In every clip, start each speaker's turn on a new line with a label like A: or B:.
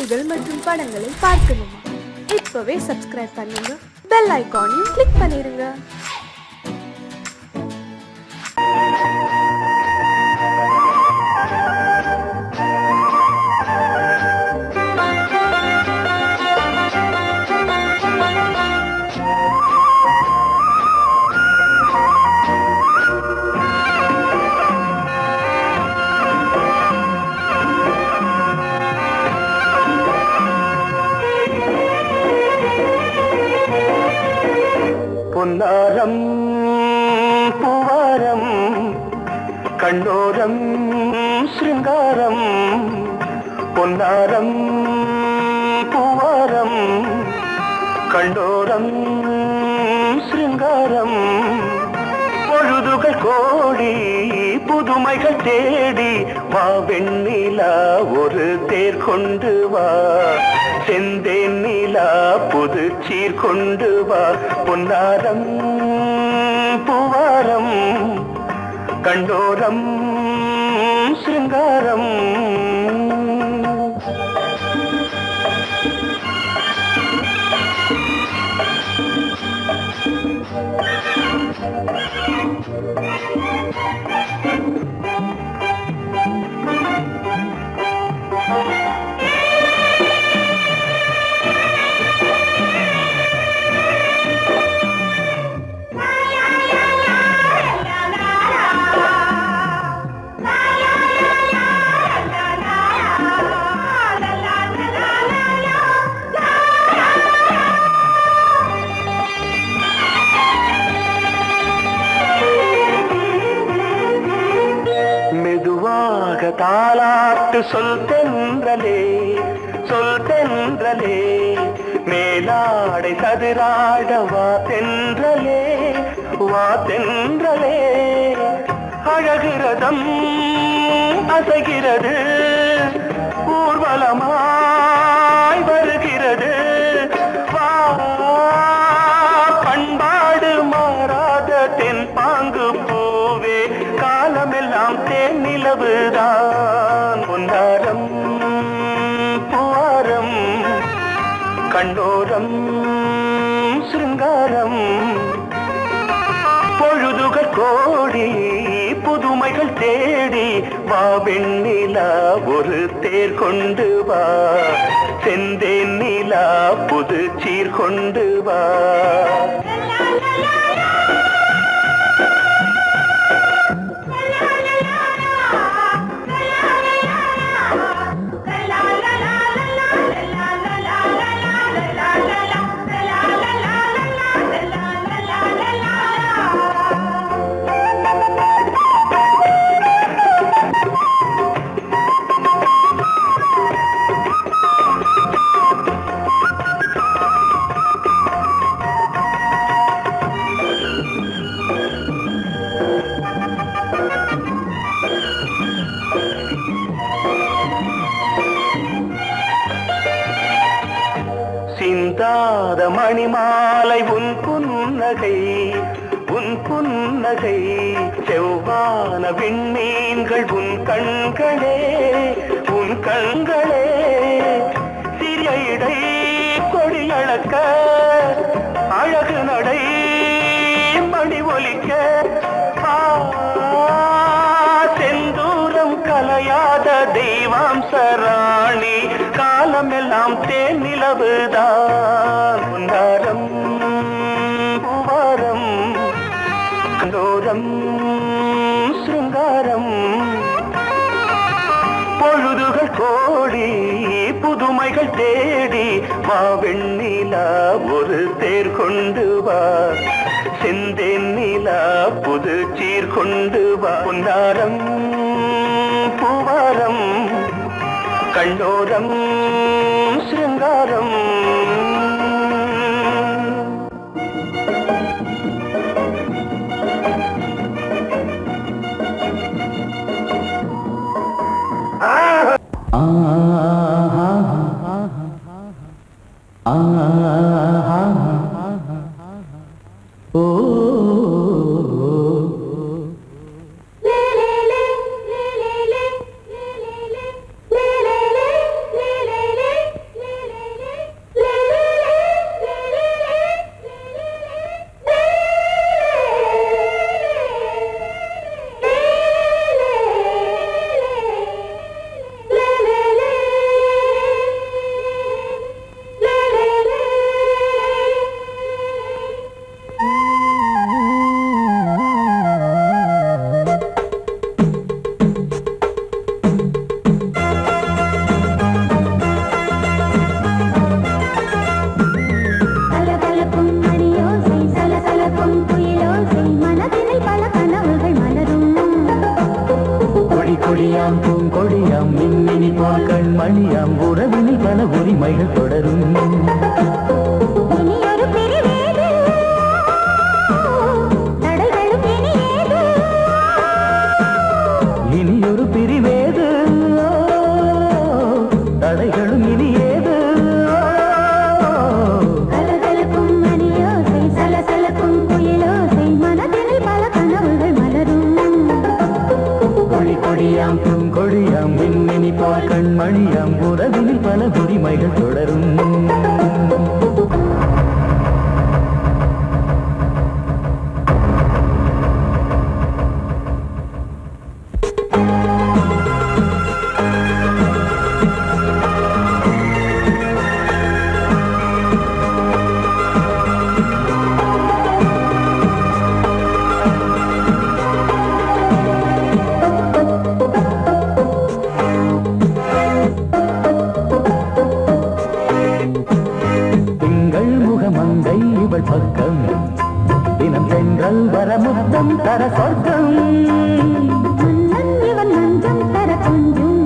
A: பாடல்கள் மற்றும் படங்களை பார்க்கணுமா? இப்பவே சப்ஸ்கிரைப் பண்ணுங்க, பெல் ஐகானையும் கிளிக் பண்ணிருங்க.
B: பொன்னாரம் பூவாரம் கண்ணோரம் சிருங்காரம், பொன்னாரம் பூவாரம் கண்ணோரம் சிருங்காரம், பொழுதுகள் கோடி புதுமைகள் தேடி வா வெண்ணிலா ஒரு தேர் கொண்டு வா, செந்தேன் நிலா புது சீர் கொண்டு வா, பொன்னாரம் பூவாரம் கண்டோரம் சிருங்காரம். தாலாட்டு சொல் தென்றலே, சொல் தென்றலே, மேலாடை சதுராட வா தென்றலே, வா தென்றலே, அழகிறதம் அசைகிறது ஊர்வலமாய் வருகிறது, வா பண்பாடு மாறாத தென் பாங்கு பூவே, காலமெல்லாம் தேன் நிலவுதான், பொன்னாரம் பூவாரம் கண்ணோரம் சிருங்காரம், பொழுதுகள் கோடி புதுமைகள் தேடி வா வெண்ணிலா ஒரு தேர் கொண்டு வா, செந்தேன் நிலா புது சீர் கொண்டு வா. சிந்தாத மணிமாலை உன் புன்னகை, உன் புன்னகை, செவ்வான விண்மீன்கள் உன் கண்களே, உன் கண்களே, சிறிய இடை கொடியளக்க அழகு நடை மணி ஒலிக்க, செந்தூரம் கலையாத தெய்வாம்சராணி, காலமெல்லாம் தேன் நிலவுதான், பொன்னாரம் பூவாரம் கண்டோரம் சிருங்காரம், பொழுதுகள் கோடி புதுமைகள் தேடி வா வெண்ணிலா ஒரு தேர் கொண்டு வா, செந்தேன் நிலா புது சீர் கொண்டு வா, பொன்னாரம் பூவாரம் கண்டோரம் சிருங்காரம். பல உரிமைகள் தொடரும். இனியொரு பிரிவேது தடைகளும் இனியேது.
C: கலகலக்கும் மணியோசை சலசலக்கும் குயிலோசை மனதில் பல கனவுகள் மலரும்.
B: கொடி கொடியாம் பூங்கொடியாம் மின்மினி போல் கண்மணியாம் உறவினில் பல உரிமைகள் தொடரும். மங்கை இவள் பக்கம் தினம் சென்றல் வர முத்தம் தர சொர்க்கம்.
C: இவன் மஞ்சம் தர கொஞ்சம்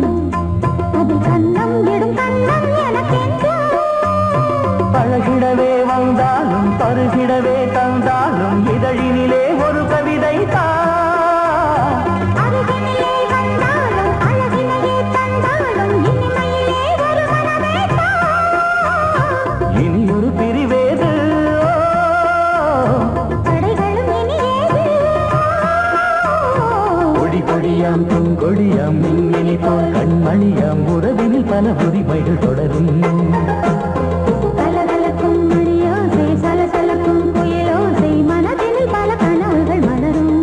C: அதில் கண்ணம் இடும் கண்ணம் எனக்கென்றும்.
B: பழகிடவே வந்தாலும் பருகிடவே தந்தாலும் இதழினிலே ஒரு கவிதை
C: அருகினிலே வந்தாலும் அழகினையே தந்தாலும் இனிமையிலே ஒரு மனமே
B: இனியொரு பிரிவேது
C: தடைகளும் இனியேது.
B: கொடி கொடியாம் பூங்கொடியாம் மின்மினி போல் கண்மணியாம் உறவினில் பல உரிமைகள் தொடரும்.
C: கலகலக்கும் மணியோசை சலசலக்கும் குயிலோசை மனதில் பல கனவுகள் மலரும்.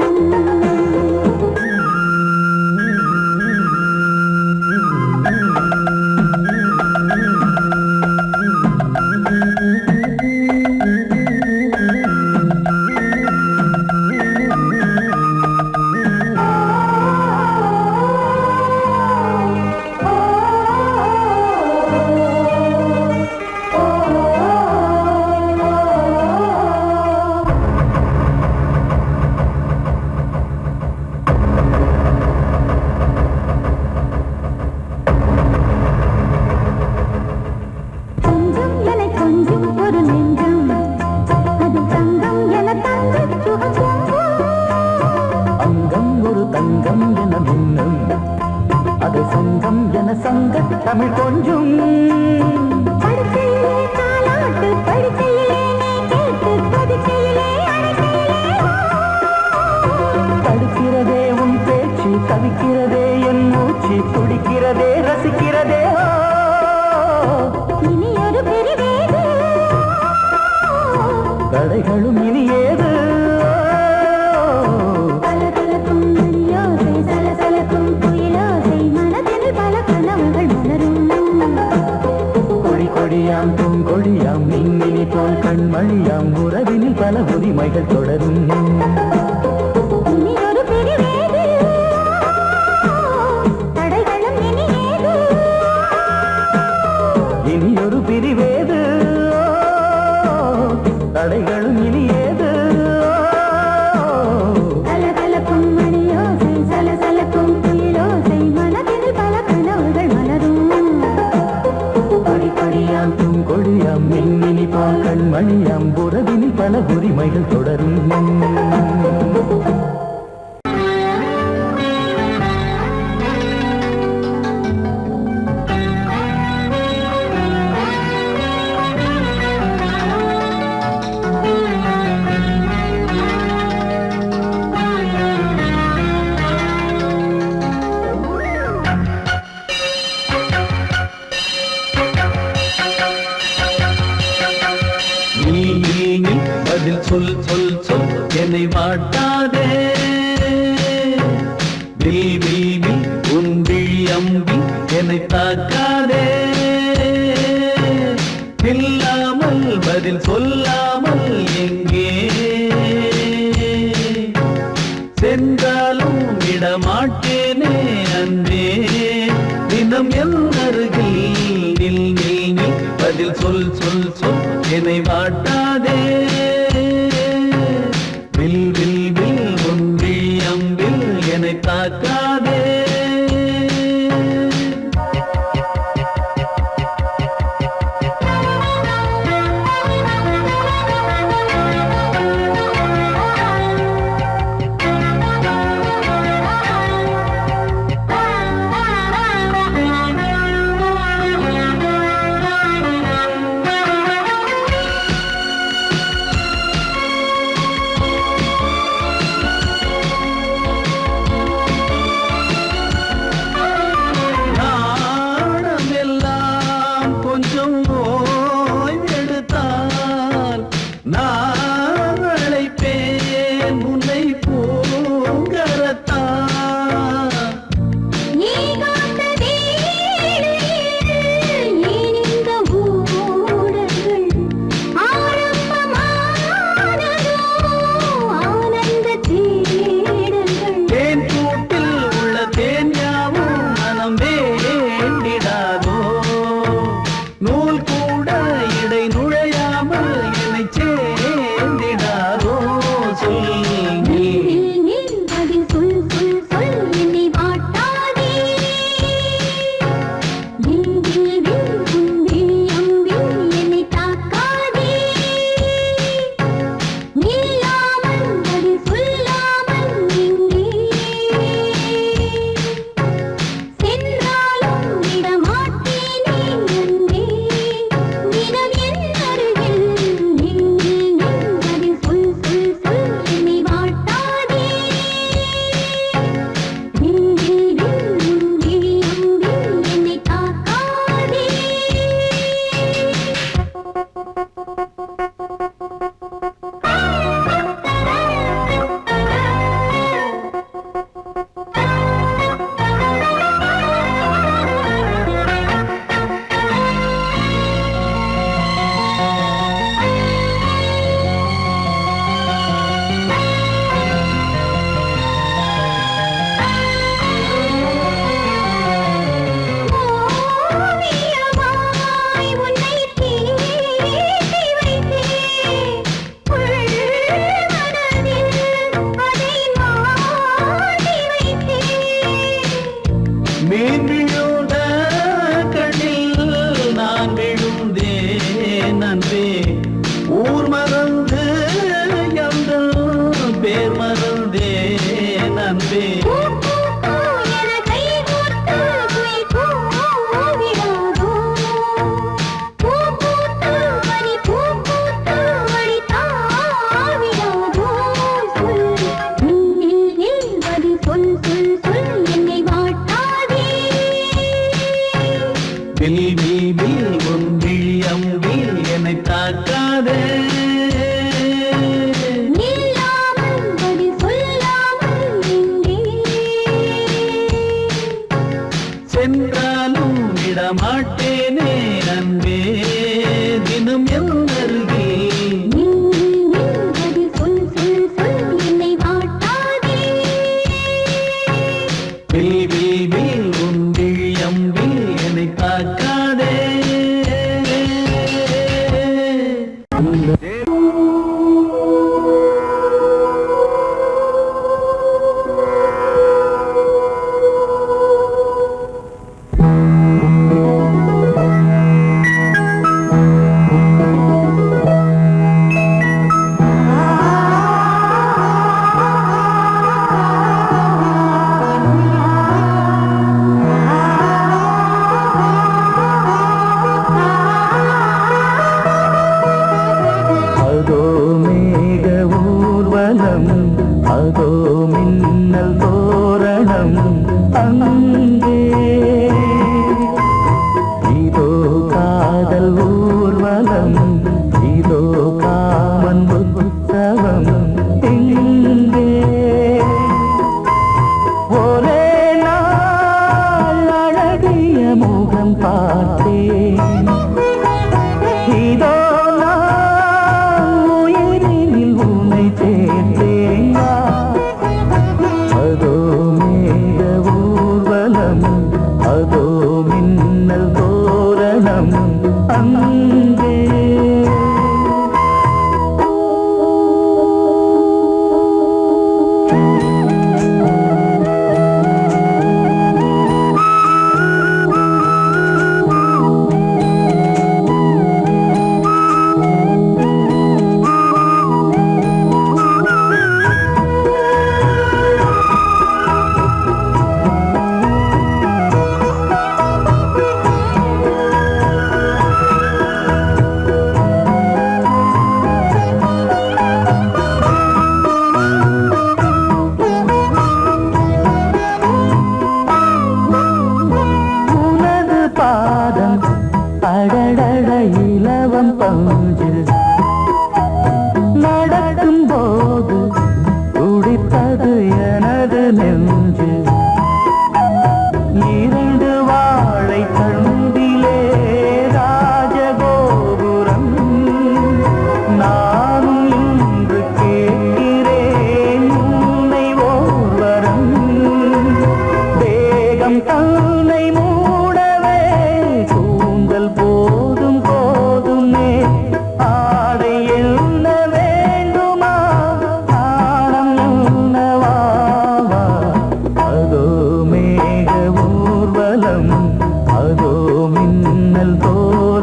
C: கொஞ்சம் என கொஞ்சம் ஒரு நெஞ்சம் அது தங்கம் என தங்க சுகம்.
B: அங்கம் ஒரு தங்கம் என மின்னும் அது சங்கம் என சங்க தமிழ் கொஞ்சம்.
C: படுக்கையிலே தாலாட்டு படுக்கையிலே நீ கேட்டு படுக்கையிலே
B: தடுக்கிறதே உன் பேச்சு தவிக்கிறதே என் மூச்சு துடிக்கிறதே ரசிக்கிறதே.
C: இனி ஒரு பிரிவேது
B: தடைகளும் இனியேது.
C: கலகலக்கும் மணியோசை சலசலக்கும் குயிலோசை மனதில் பல கனவுகள் மலரும்.
B: கொடி கொடியாம் பூங்கொடியாம் மின்மினி போல் கண்மணியாம் உறவினில் பல உரிமைகள் தொடரும்.
C: இனி ஒரு பிரிவேது தடைகளும் இனியேது.
B: இனியொரு பிரிவேது தடைகளும் இனியேது.
C: கலகலக்கும் மணியோசை சலசலக்கும் குயிலோசை மனதில் பல கனவுகள் மலரும்.
B: கொடி கொடியாம் பூங்கொடியாம் மின்மினி போல் கண்மணியாம் உறவினில் பல உரிமைகள் தொடரும். பதில் சொல் சொல் சொல் என்னை வாட்டாதே. வில் வில் வில் உன் விழி அம்பி என்னை தாக்காதே. இல்லாமல் பதில் சொல்லாமல் எங்கே சென்றாலும் விடமாட்டேனே அன்பே. தினம் என் அருகில் நில் நில் நில் பதில் சொல் சொல் சொல் என்னை வாட்டாதே. வில் வில் வில் உன் விழி அம்பில் என்னை தாக்காதே.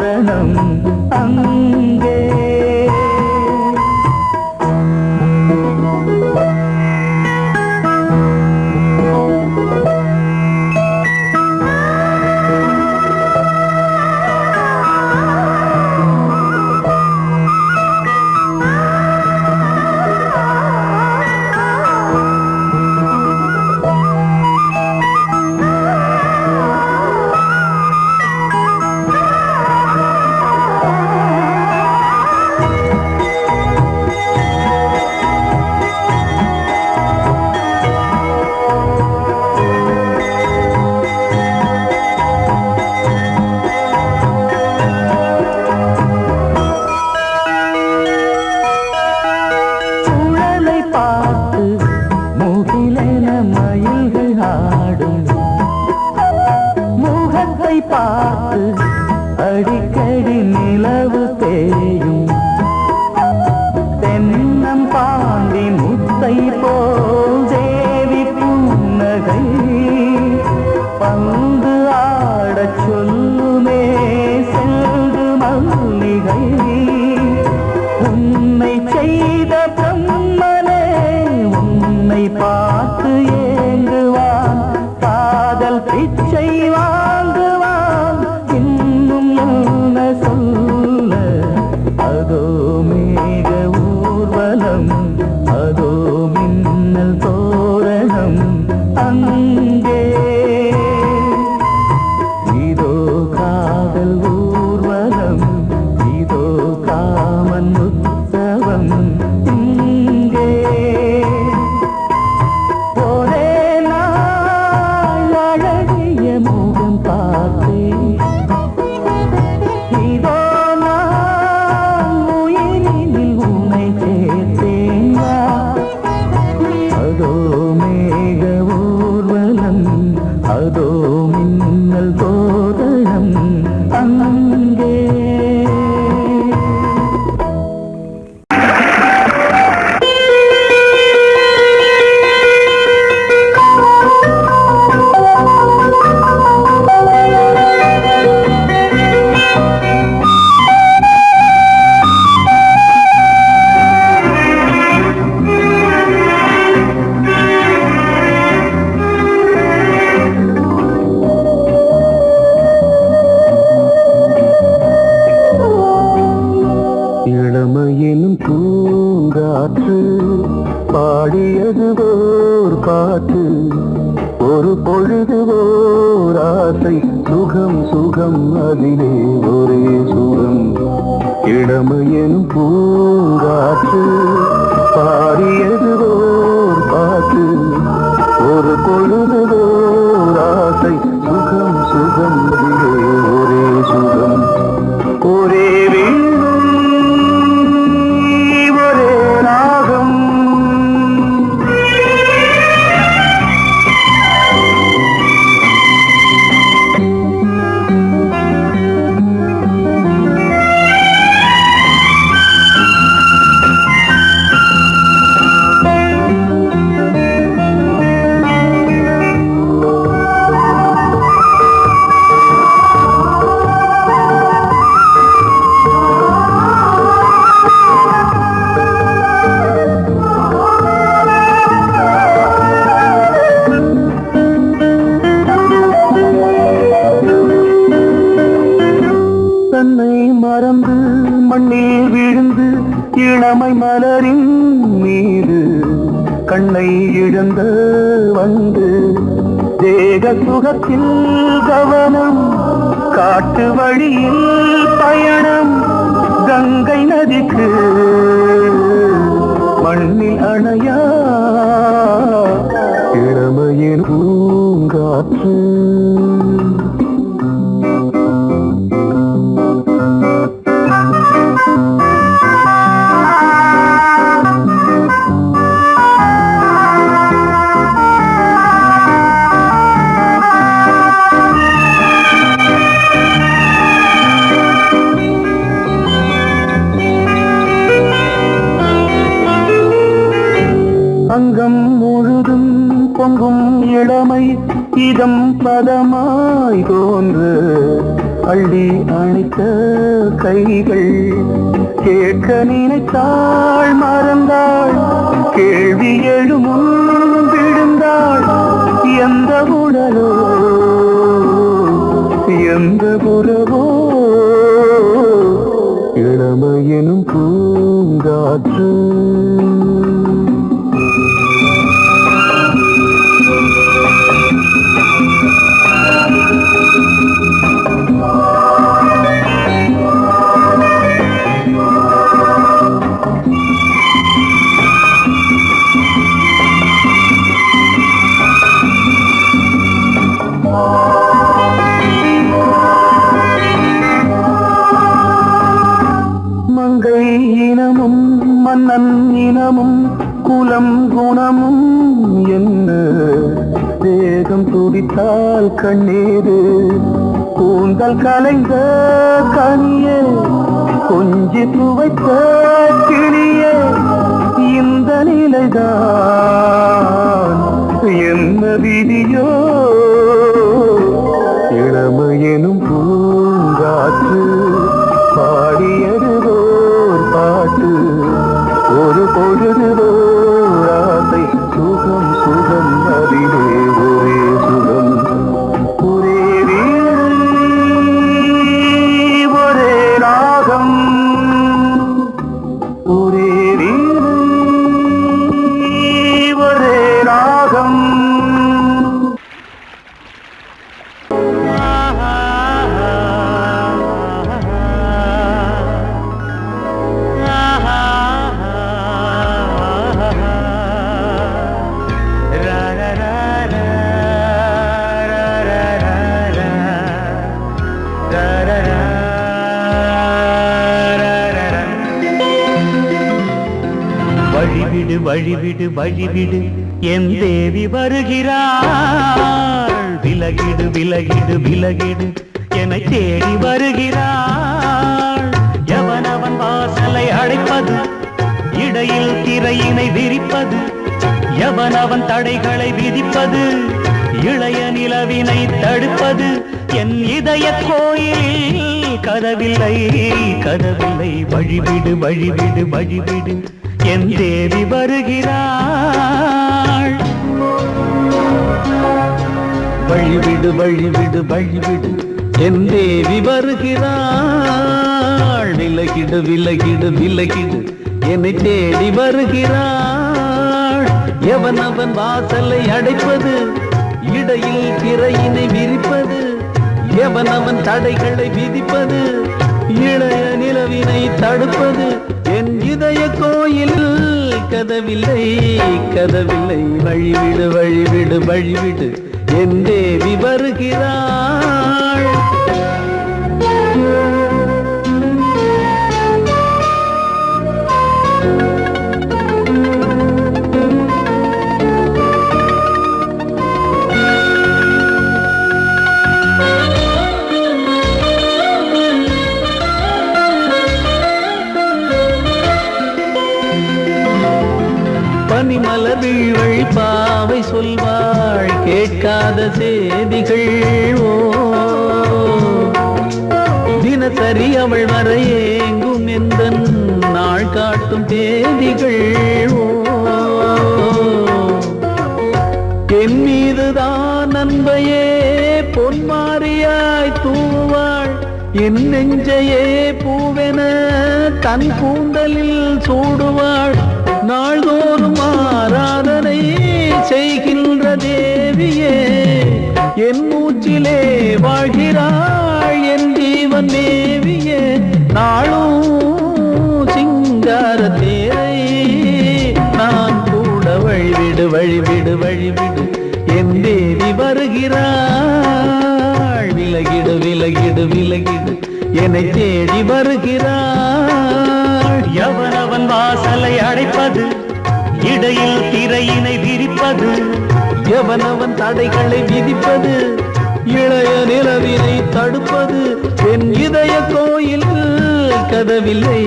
B: தோரணம் அங்கே. பார்த்து அடிக்கடி நிலவு தேயும் தென்னம் பாண்டி முத்தை போல் தேவி புன்னகை பந்து ஆடச் சொல்லுமே செல்து மல்லிகை உன்னை செய்த பிரம்மனே உன்னை பார்த்து ஏங்குவான் காதல் பிச்சை வாங்குவான் இன்னும் என்ன சொல்ல அதோ மேக ஊர்வலம் அதோ மின்னல் தோரணம் அங்கே இதோ காதல் ஊர்வலம் இதோ காமன் உற்சவம் இங்கே ஒரே நாள் அழகிய முகம் பார்த்தேன் இதோ நான் உயிரினில் உன்னை சேர்த்தேன் அதோ மேக ஊர்வலம் அதோ மின்னல் தோரணம் அங்கே இளமையினும் பூங்காற்று பாடியது ஓர் பாட்டு ஒரு பொழுது ஓர் ஆசை சுகம் சுகம் அதிலே ஒரே சுகம் இளமையினும் பூங்காற்று பாடியது ஓர் பாட்டு ஒரு பொழுது ஓர் ஆசை சுகம் சுகம் அதிலே ஒரே சுகம் ஒரே தன்னை மறந்து மண்ணில் விழுந்து இளமை மலரின் மீது கண்ணை இழந்த வந்து தேக சுகத்தில் கவனம் காட்டு வழியில் பயணம் கங்கை நதிக்கு மண்ணில் அணையா இளமையின் பூங்காற்று அங்கம் முழுதும் பொங்கும் இளமை இதம் பதமாய் தோன்று அள்ளி அணைத்த கைகள் கேட்க நினைத்தாள் மறந்தாள் கேள்வி எழுமுன் விழுந்தாள் எந்த உடலோ எந்த புறவோ இளமையெனும் பூங்காற்று மங்கை இனமும் மன்னன் இனமும் குலம் குணமும் என்ன தேகம் துடித்தால் கண்ணீரு கூந்தல் கலைந்த கனியே கொஞ்சி துவைத்த கிளியே இந்த நிலைதான் என்ன விதியோ இளமையெனும் பூங்காற்று பாடியதுவோர் பாட்டு ஒரு பொழுதுவோர் ஆசை சுகம் சுகம் அதிலே ஒரே சுகம் ஒரே வீடு ஒரே ராகம் ஒரே வீடு ஒரே ராகம் வழிவிடு வழிவிடு வழிவிடு என் தேவி வருகிறாள் விலகிடு விலகிடு விலகிடு என்னை தேடி வருகிறாள் எவனவன் வாசலை அடைப்பது இடையில் திரையினை விரிப்பது எவனவன் தடைகளை விதிப்பது இளைய நிலவினை தடுப்பது என் இதய கோயிலில் கதவில்லை கதவில்லை வழிவிடு வழிவிடு வழிவிடு என் தேவி வருகிறாள் வழிவிடு வழிவிடு வழிவிடு என் தேவி வருகிறாள் விலகிடு விலகிடு விலகிடு என்னை தேடி வருகிறாள் எவனவன் வாசலை அடைப்பது இடையில் திரையினை விரிப்பது எவனவன் தடைகளை விதிப்பது இளைய நிலவினை தடுப்பது என் இதய கோயில் கதவில்லை கதவில்லை வழிவிடு வழிவிடு வழிவிடு என் தேவி வருகிறாள் பனிமலர் வீழ்வழி பாவை சொல்வாள் கேட்காத செய்திகள் ஓ தினசரி அவள் வர ஏங்கும் எந்த நாள் காட்டும் தேதிகள் ஓ என் மீதுதான் அன்பையே பொன்மாரியாய் தூவாள் என் நெஞ்சையே பூவென தன் கூந்தலில் சூடுவாள் நாள்தோறும் ஆராதனை செய்கின்ற தேவியே என் மூச்சிலே வாழ்கிறாள் என் ஜீவன் தேவியே நாளும் சிங்கார தேரை நான் கூட வழிவிடு வழிவிடு வழிவிடு என் தேவி வருகிறாள் விலகிடு விலகிடு விலகிடு என்னை தேடி வருகிறாள் எவனவன் வாசலை அடைப்பது இடையில் திரையினை விரிப்பது எவனவன் தடைகளை விதிப்பது இளைய நிலவினை தடுப்பது என் இதய கோயில் கதவில்லை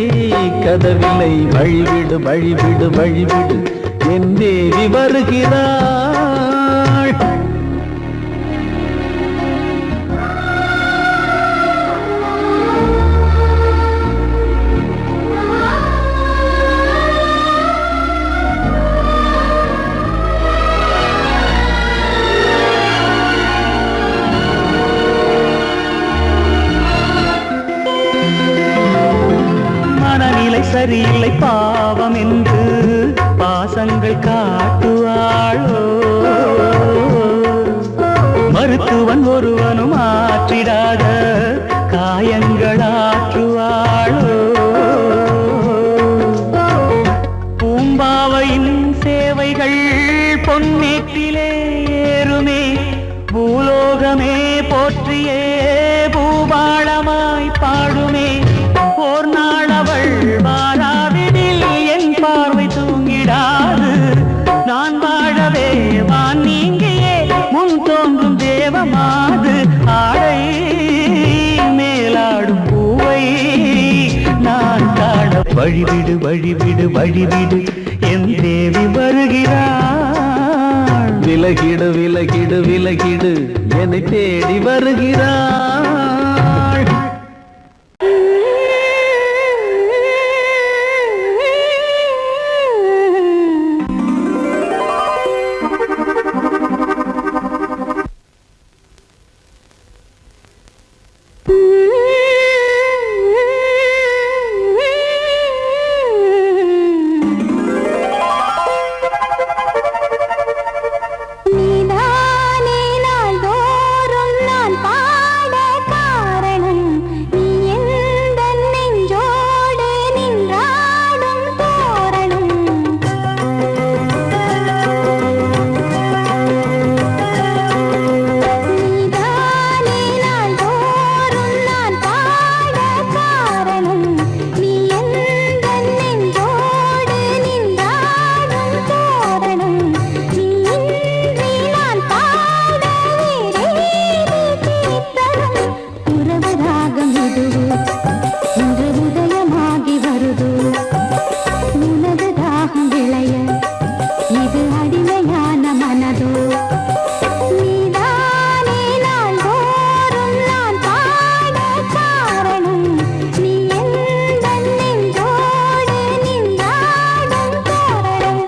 B: கதவில்லை வழிவிடு வழிவிடு வழிவிடு என் தேவி வருகிறாள் சரியில்லை பாவம் என்று பாசங்கள் காட்டுவாளோ மருத்துவன் ஒருவனும் ஆற்றிடாத காயங்களாற்றுவாளோ பூம்பாவையின் சேவைகள் பொன்னேற்றிலே ஏறுமே பூலோகமே போற்றியே பூபாளமாய் பாடுமே ஓர் நாள் அவள் வாராவிடில் என் பார்வை தூங்கிடாது நான் வாழவே வான் நீங்கியே முன் தோன்றும் தேவமாது ஆடை மேலாடும் பூவை நான் காண வழிவிடு வழிவிடு வழிவிடு என் தேவி வருகிறாள் விலகிடு விலகிடு விலகிடு என்னை தேடி வருகிறாள்
C: நீதானே நாள்தோறும் நான் பாட காரணம் நீ எந்தன் நெஞ்சோடு நின்றாடும் தோரணம் நீதானே நாள்தோறும் நான் பாட காரணம் நீ எந்தன் நெஞ்சோடு நின்றாடும் தோரணம் நீ நான் பாட வேறேது கீர்த்தனம் உறவு ராகம் இதுவோ இன்று உதயமாகி வருதோ உனது தாகம் விளைய இது அடிமையான மனதோ நீதானே நாள்தோறும் நான் பாட காரணம் நீ எந்தன் நெஞ்சோடு நின்றாடும் தோரணம்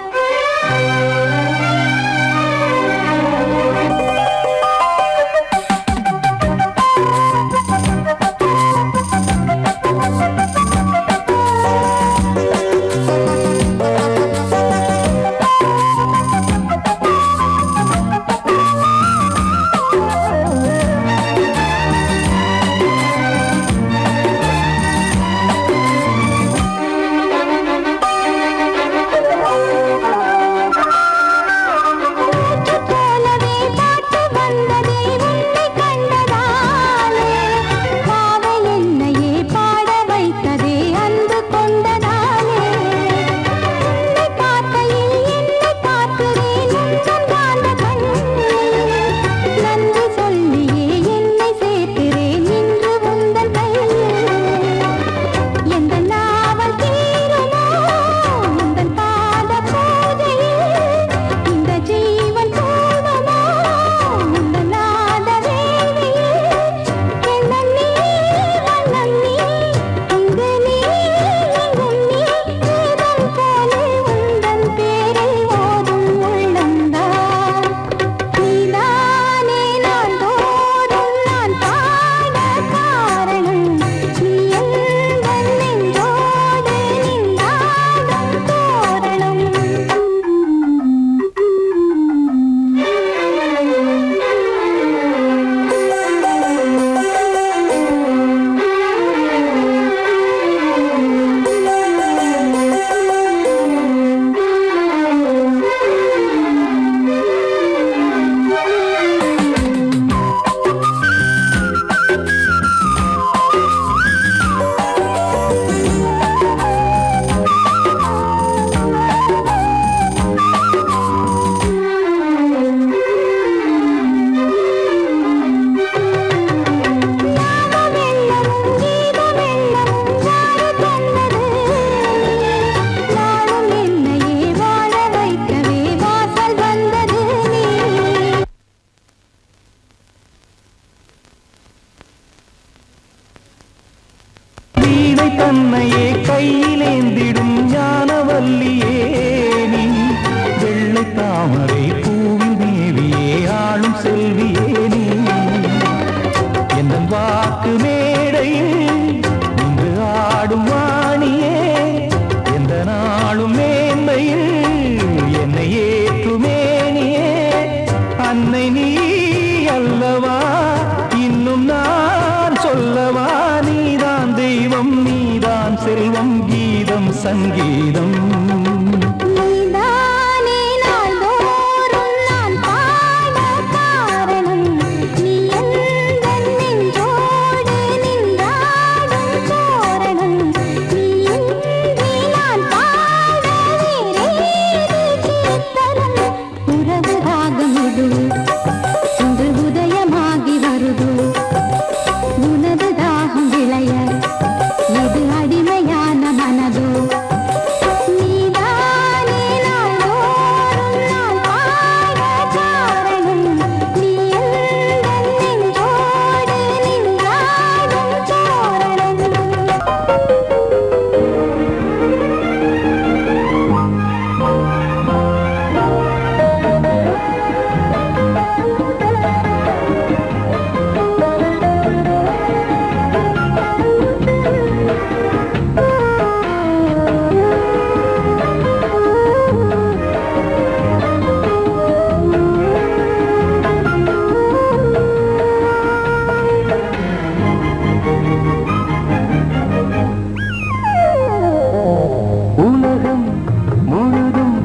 C: போலவே பாட்டு வந்ததே உன்னை கண்டதாலே காவல் என்னையே பாட வைத்ததே அன்பு கொண்டதாலே உன்னை பார்க்கையில் என்னை பார்க்கிறேன் உந்தன் காந்த கண்ணில் நன்றி சொல்லியே என்னை சேர்க்கிறேன் இன்று உந்தன் கையில் எந்த நாவல் தீருமோ உந்தன் பாத பூஜையில் இந்த ஜீவன் போவமோ உந்தன் நாத வேள்வியில் எண்ணம் நீ வண்ணம் நீ இங்கு நீ எங்கும் நீ இதன் போலே உந்தன் பேரை ஓதும் உள்ளம்தான் நீதானே நாள்தோறும் நான் பாட காரணம் நீ எந்தன் நெஞ்சோடு நின்றாடும் தோரணம் ஞானமெல்லமும் கீதமெல்லமும் யாரு தந்தது நாளும் என்னையே வாழ வைக்கவே வாசல் வந்தது நீ
B: வீணை தன்னையே கையிலேந்திடும் ஞானவல்லியே நீ வெள்ளை தாமரை பூவில் மேவியே ஆளும் செல்வியே நீ எந்தன் வாக்கு மேடையில் நின்று ஆடும் வாணியே எல்லாம் செல்வம் கீதம் சங்கீதம்
C: நீதானே நாள்தோறும் நான் பாட காரணம் நீ எந்தன் நெஞ்சோடு நின்றாடும் தோரணம் நீ இன்றி நான் பாட வேறேது கீர்த்தனம் உறவு ராகமிது இன்று உதயமாகி வருது உனது தாகம் விளைய இது அடிமையான மனதோ நீதானே நாள்தோறும் நான் பாட காரணம் நீ எந்தன் நெஞ்சோடு நின்றாடும் தோரணம்
B: உலகம் முழுதும்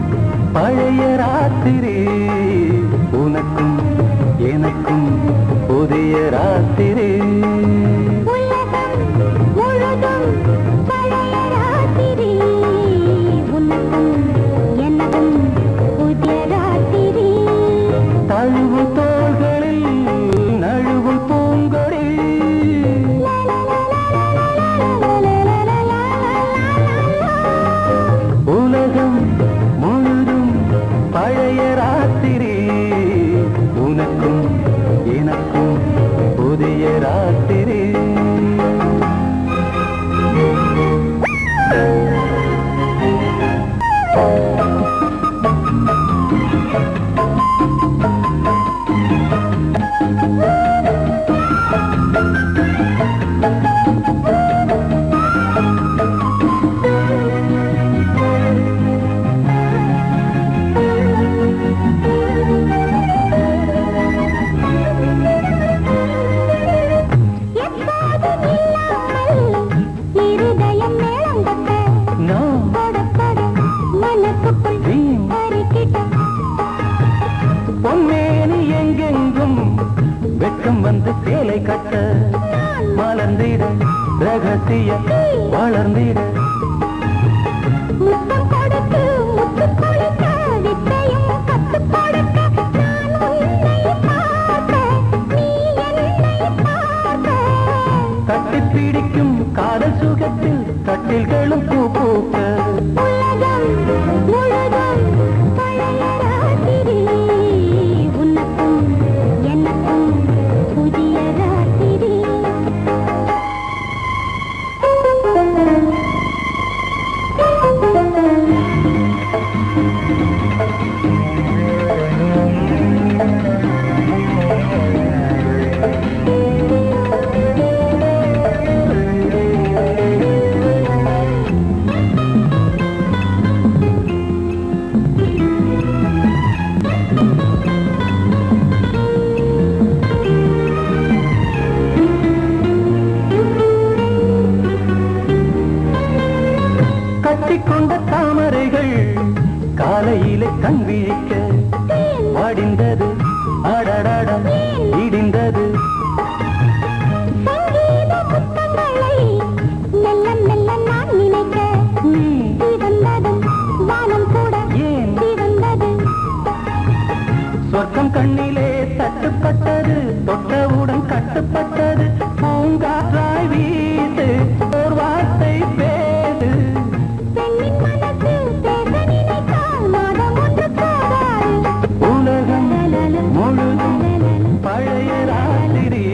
B: பழைய ராத்திரி உனக்கும் எனக்கும் புதிய ராத்திரி
C: உலகம் முழுதும் பழைய ராத்திரி உனக்கும் எனக்கும் புதிய ராத்திரி
B: தழுவு தோள்களில் நழுவும் பூங்கொடி உலகம் முழுதும் பழைய ராத்திரி உனக்கும் எனக்கும் புதிய ராத்திரி
C: எப்போதும் இல்லாமல் இருதயம் மேளம் தட்ட
B: நான்
C: படப்பட மனசுக்குள்
B: வீண்
C: அரிக்கிட்ட
B: பொன்மேனி எங்கெங்கும் வெட்கம் வந்து சேலை கட்ட மலர்ந்திட ரகசிய வளர்ந்திட
C: முத்தம் கொடுத்து முத்து கொடுக்க வித்தையும் கத்து கொடுக்க நான் உன்னை பார்க்க நீ என்னை பார்க்க
B: கட்டிப் பிடிக்கும் காதல் சுகத்தில் கட்டில்களும் பூ பூக்க
C: உலகம் முழுதும் பழைய ராத்திரி உனக்கும் எனக்கும் புதிய ராத்திரி
B: கட்டிக்கொண்ட தாமரைகள் காலையிலே கண் விழிக்க வாடிந்தது அடடடம் இடிந்தது
C: சங்கீத முத்தங்களை மெல்ல மெல்ல நான் நினைக்க
B: நீ
C: சிவந்ததும் வானம் கூட
B: ஏன்
C: சிவந்தது
B: சொர்க்கம் கண்ணிலே தட்டுப்பட்டது தொட்டவுடன் கட்டுப்பட்டது பூங்காற்றாய் வீசு ஓர் வார்த்தை பேசு
C: பெண்ணின் மனசு பேச நினைத்தால் மாதம் ஒன்று போதாது
B: உலகம் முழுதும் பழைய ராத்திரி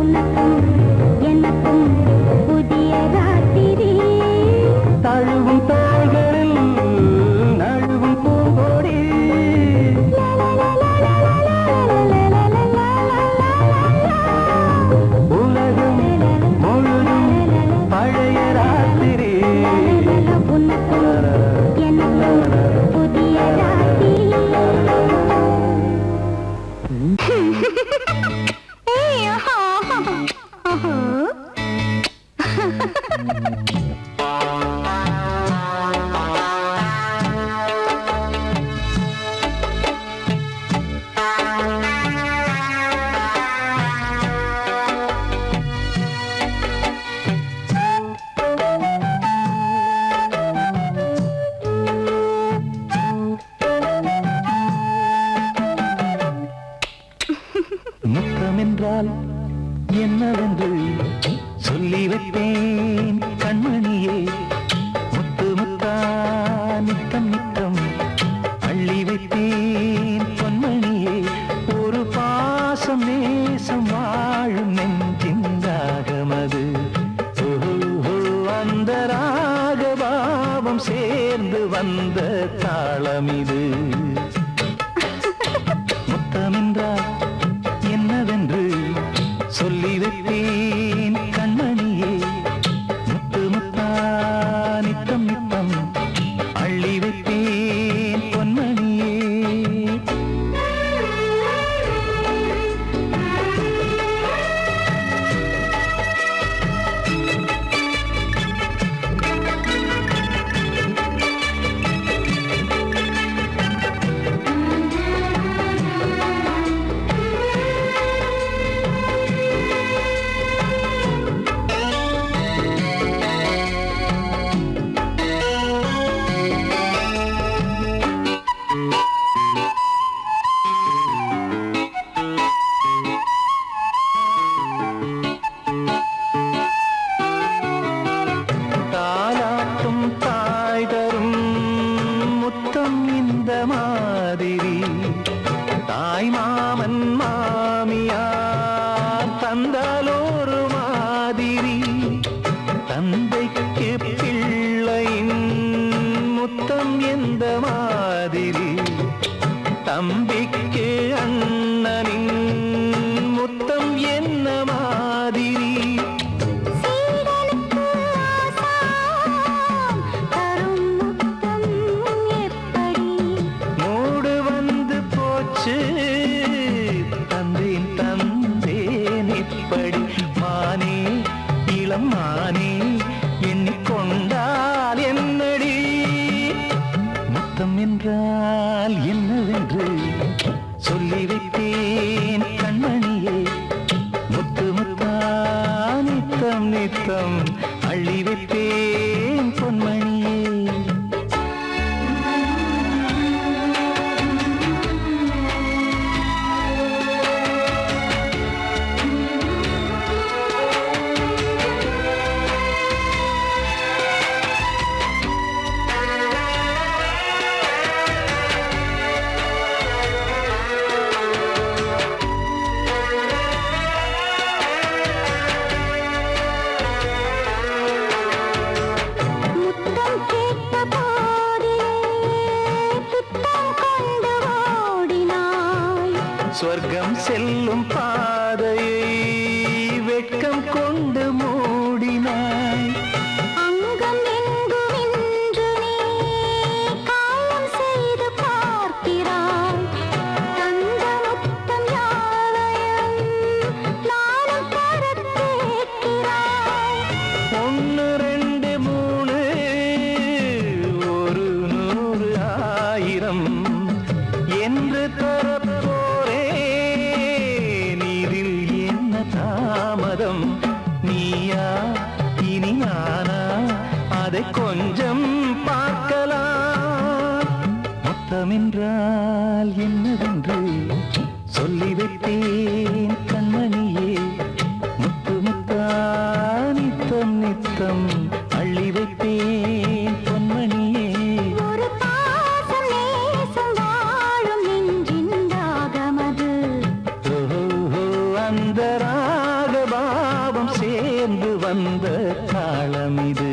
C: உனக்கும் எனக்கும் புதிய ராத்திரி
B: தழுவும் தோள்களில் நழுவும் பூங்கொடி உலகம் முழுதும் பழைய ராத்திரி
C: உனக்கும் எனக்கும் புதிய ராத்திரி ஏய், ஆஹா, ஆஹா.
B: பாவம் சேர்ந்து வந்த தாளம் இது. முத்தமென்றால் என்னவென்று சொல்லி வைத்தேன் கண்மணியே. முத்து முத்தா நித்தம் நித்தம் அள்ளி வைத்தேன் பொன்மணியே. தாலாட்டும் தாய் தரும் முத்தம் இந்த மாதிரி தாய் மாமன் மாமியார் தந்தாலோரு மாதிரி. தந்தைக்கு பிள்ளையின் முத்தம் எந்த மாதிரி தம்பிக்கு அண்ணனின் முத்தம் என்ன மாதிரி.
C: சீடனுக்கு ஆசான் தரும் முத்தம் எப்படி?
B: மூடு வந்து போச்சு தந்தேன் தந்தேன் இப்படி. மானே இளம் மானே எண்ணிக்கொண்டால் என்னடி. முத்தம் என்றால் என்னவென்று சொல்லி வைத்தேன் கண்மணியே. முத்து முத்தா நித்தம் நித்தம் அள்ளி வைத்தேன் பொன்மணியே.
C: முத்தம் கேட்ட போதிலே துத்தம் கொண்டு ஓடினாய்.
B: சொர்க்கம் செல்லும் பாதையை வெட்கம் கொண்டு மூடினாய்.
C: அங்கம் எங்கும் இன்று நீ காயம் செய்து பார்க்கிறாய். தந்த முத்தம் யாவையும் நானும் தரக் கேட்கிறாய்.
B: ஒன்று ரெண்டு மூணு ஒரு நூறு ஆயிரம் என்று தரப்போரே. நீரில் என்ன தாமதம்? நீயா இனி நானா அதை கொஞ்சம் பார்க்கலாம். முத்தமென்றால் என்னவென்று சொல்லி வைத்தேன் கண்மணியே. முத்து முத்தா நித்தம் நித்தம் அள்ளி வைத்தேன் பொன்மணியே.
C: ஒரு பாசம் நேசம் வாழும் நெஞ்சின் ராகமது.
B: ஓஹோ, அந்த ராகபாவம் சேர்ந்து வந்த தாளம் இது.